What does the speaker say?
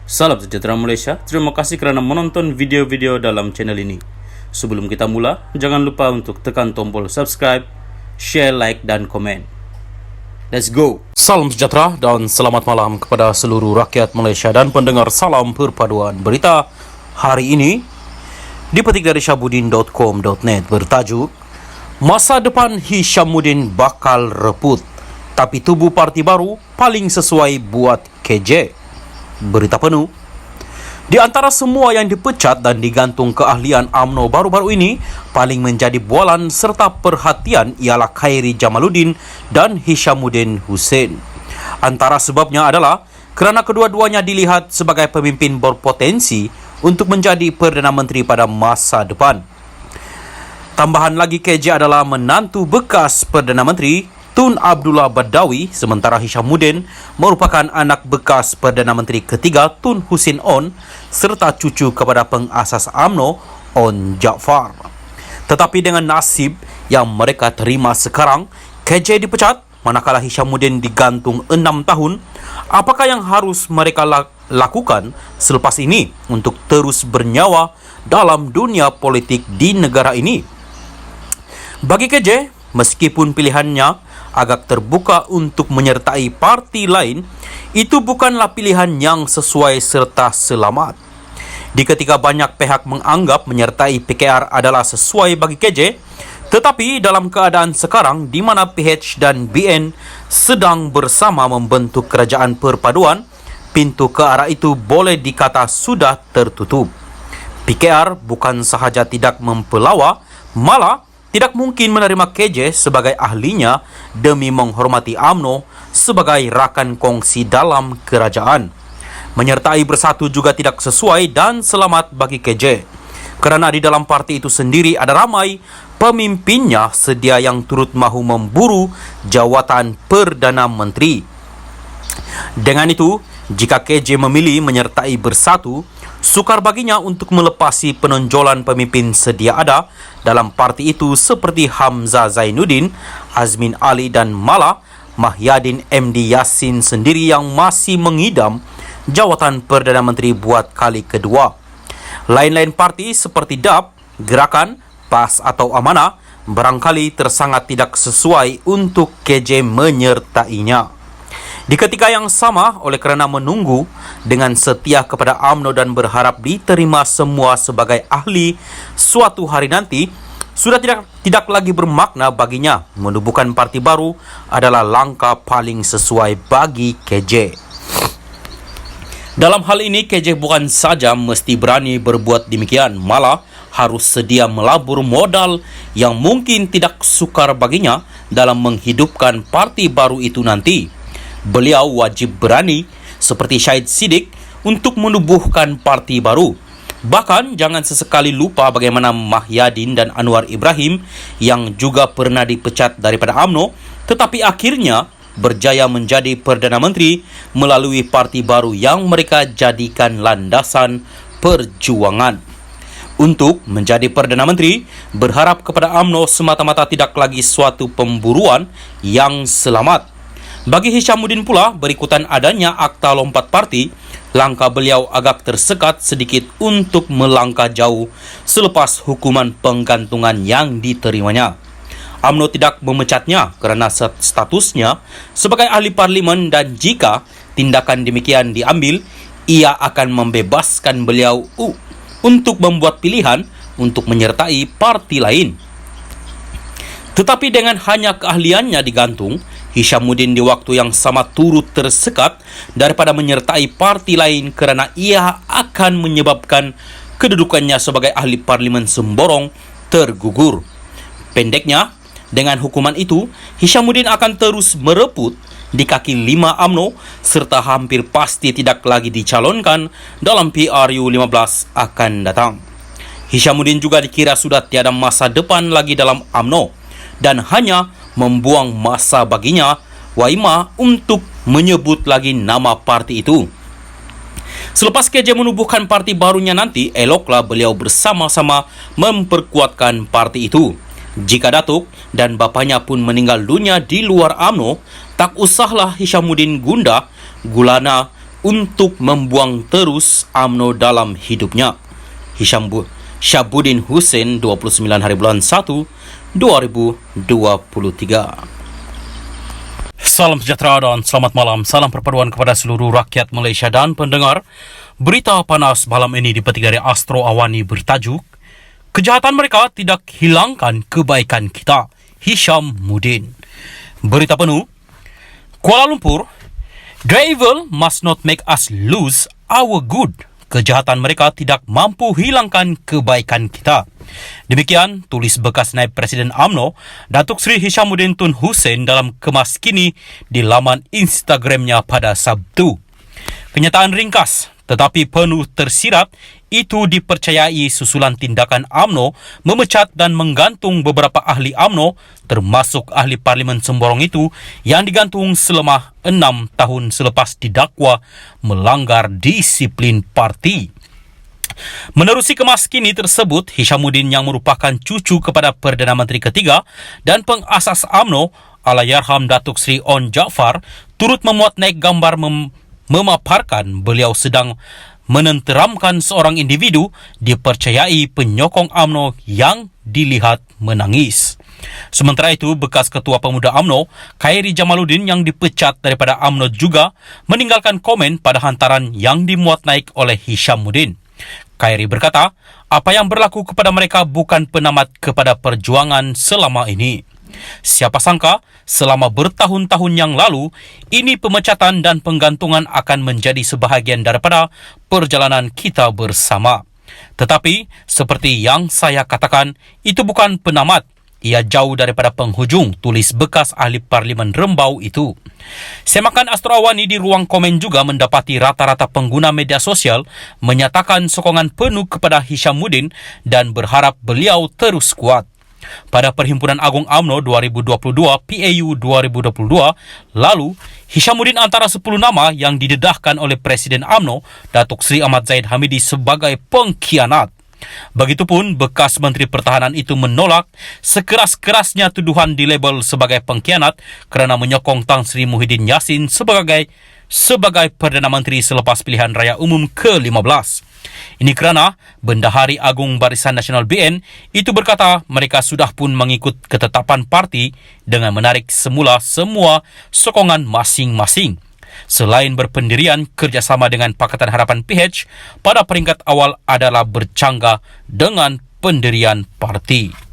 Salam sejahtera Malaysia, terima kasih kerana menonton video-video dalam channel ini. Sebelum kita mula, jangan lupa untuk tekan tombol subscribe, share, like dan komen. Let's go! Salam sejahtera dan selamat malam kepada seluruh rakyat Malaysia dan pendengar Salam Perpaduan Berita hari ini. Dipetik dari syabudin.com.net bertajuk Masa depan Hishamuddin bakal reput, tapi tubuh parti baru paling sesuai buat KJ. Berita penuh. Di antara semua yang dipecat dan digantung keahlian UMNO baru-baru ini, paling menjadi bualan serta perhatian ialah Khairi Jamaluddin dan Hishamuddin Hussein. Antara sebabnya adalah kerana kedua-duanya dilihat sebagai pemimpin berpotensi untuk menjadi Perdana Menteri pada masa depan. Tambahan lagi, KJ adalah menantu bekas Perdana Menteri Tun Abdullah Badawi, sementara Hishamuddin merupakan anak bekas Perdana Menteri ketiga Tun Hussein On serta cucu kepada pengasas UMNO On Jaafar. Tetapi dengan nasib yang mereka terima sekarang, KJ dipecat manakala Hishamuddin digantung 6 tahun. Apakah yang harus mereka lakukan selepas ini untuk terus bernyawa dalam dunia politik di negara ini? Bagi KJ, meskipun pilihannya agak terbuka untuk menyertai parti lain, itu bukanlah pilihan yang sesuai serta selamat. Di ketika banyak pihak menganggap menyertai PKR adalah sesuai bagi KJ, tetapi dalam keadaan sekarang di mana PH dan BN sedang bersama membentuk kerajaan perpaduan, pintu ke arah itu boleh dikata sudah tertutup. PKR bukan sahaja tidak mempelawa, malah tidak mungkin menerima KJ sebagai ahlinya demi menghormati UMNO sebagai rakan kongsi dalam kerajaan. Menyertai bersatu juga tidak sesuai dan selamat bagi KJ, kerana di dalam parti itu sendiri ada ramai pemimpinnya sedia yang turut mahu memburu jawatan Perdana Menteri. Dengan itu, jika KJ memilih menyertai bersatu, sukar baginya untuk melepasi penonjolan pemimpin sedia ada dalam parti itu seperti Hamzah Zainuddin, Azmin Ali dan malah Mahyadin MD Yassin sendiri yang masih mengidam jawatan Perdana Menteri buat kali kedua. Lain-lain parti seperti DAP, Gerakan, PAS atau Amanah barangkali tersangat tidak sesuai untuk KJ menyertainya. Di ketika yang sama, oleh kerana menunggu dengan setia kepada UMNO dan berharap diterima semua sebagai ahli suatu hari nanti, sudah tidak lagi bermakna baginya menubuhkan parti baru adalah langkah paling sesuai bagi KJ. Dalam hal ini, KJ bukan saja mesti berani berbuat demikian, malah harus sedia melabur modal yang mungkin tidak sukar baginya dalam menghidupkan parti baru itu nanti. Beliau wajib berani seperti Syahid Siddiq untuk menubuhkan parti baru. Bahkan jangan sesekali lupa bagaimana Mahyadin dan Anwar Ibrahim yang juga pernah dipecat daripada UMNO tetapi akhirnya berjaya menjadi Perdana Menteri melalui parti baru yang mereka jadikan landasan perjuangan. Untuk menjadi Perdana Menteri, berharap kepada UMNO semata-mata tidak lagi suatu pemburuan yang selamat. Bagi Hishamuddin pula, berikutan adanya akta lompat parti, langkah beliau agak tersekat sedikit untuk melangkah jauh selepas hukuman penggantungan yang diterimanya. UMNO tidak memecatnya kerana statusnya sebagai ahli parlimen dan jika tindakan demikian diambil, ia akan membebaskan beliau untuk membuat pilihan untuk menyertai parti lain. Tetapi dengan hanya keahliannya digantung, Hishamuddin di waktu yang sama turut tersekat daripada menyertai parti lain kerana ia akan menyebabkan kedudukannya sebagai ahli parlimen semborong tergugur. Pendeknya, dengan hukuman itu, Hishamuddin akan terus mereput di kaki 5 UMNO serta hampir pasti tidak lagi dicalonkan dalam PRU 15 akan datang. Hishamuddin juga dikira sudah tiada masa depan lagi dalam UMNO dan hanya membuang masa baginya Waima untuk menyebut lagi nama parti itu. Selepas KJ menubuhkan parti barunya nanti, eloklah beliau bersama-sama memperkuatkan parti itu. Jika datuk dan bapanya pun meninggal dunia di luar UMNO, tak usahlah Hishamuddin gundah gulana untuk membuang terus UMNO dalam hidupnya. Syahbudin Hussein, 29 hari bulan 1, 2023. Salam sejahtera dan selamat malam. Salam perpaduan kepada seluruh rakyat Malaysia dan pendengar. Berita panas malam ini dipetik dari Astro Awani bertajuk "Kejahatan mereka tidak hilangkan kebaikan kita", Hisham Mudin. Berita penuh, Kuala Lumpur, "The evil must not make us lose our good." Kejahatan mereka tidak mampu hilangkan kebaikan kita. Demikian tulis bekas naib Presiden UMNO Datuk Seri Hishamuddin Tun Hussein dalam kemas kini di laman Instagramnya pada Sabtu. Kenyataan ringkas tetapi penuh tersirat itu dipercayai susulan tindakan UMNO memecat dan menggantung beberapa ahli UMNO termasuk ahli Parlimen Semborong itu yang digantung selama 6 tahun selepas didakwa melanggar disiplin parti. Menerusi kemas kini tersebut, Hishamuddin yang merupakan cucu kepada Perdana Menteri ketiga dan pengasas UMNO Allahyarham Datuk Seri On Jaafar turut memuat naik gambar memaparkan beliau sedang menenteramkan seorang individu dipercayai penyokong UMNO yang dilihat menangis. Sementara itu, bekas Ketua Pemuda UMNO, Khairi Jamaluddin yang dipecat daripada UMNO juga meninggalkan komen pada hantaran yang dimuat naik oleh Hishamuddin. Khairi berkata, apa yang berlaku kepada mereka bukan penamat kepada perjuangan selama ini. Siapa sangka, selama bertahun-tahun yang lalu, ini pemecatan dan penggantungan akan menjadi sebahagian daripada perjalanan kita bersama. Tetapi, seperti yang saya katakan, itu bukan penamat. Ia jauh daripada penghujung, tulis bekas ahli Parlimen Rembau itu. Semakan Astro Awani di ruang komen juga mendapati rata-rata pengguna media sosial menyatakan sokongan penuh kepada Hishamuddin dan berharap beliau terus kuat. Pada Perhimpunan Agung UMNO 2022 PAU 2022 lalu, Hishamuddin antara 10 nama yang didedahkan oleh Presiden UMNO Datuk Seri Ahmad Zahid Hamidi sebagai pengkhianat. Begitupun bekas Menteri Pertahanan itu menolak sekeras-kerasnya tuduhan dilabel sebagai pengkhianat kerana menyokong Tan Sri Muhyiddin Yassin sebagai Perdana Menteri selepas pilihan raya umum ke-15. Ini kerana Bendahari Agung Barisan Nasional BN itu berkata mereka sudah pun mengikut ketetapan parti dengan menarik semula semua sokongan masing-masing. Selain berpendirian kerjasama dengan Pakatan Harapan PH, pada peringkat awal adalah bercanggah dengan pendirian parti.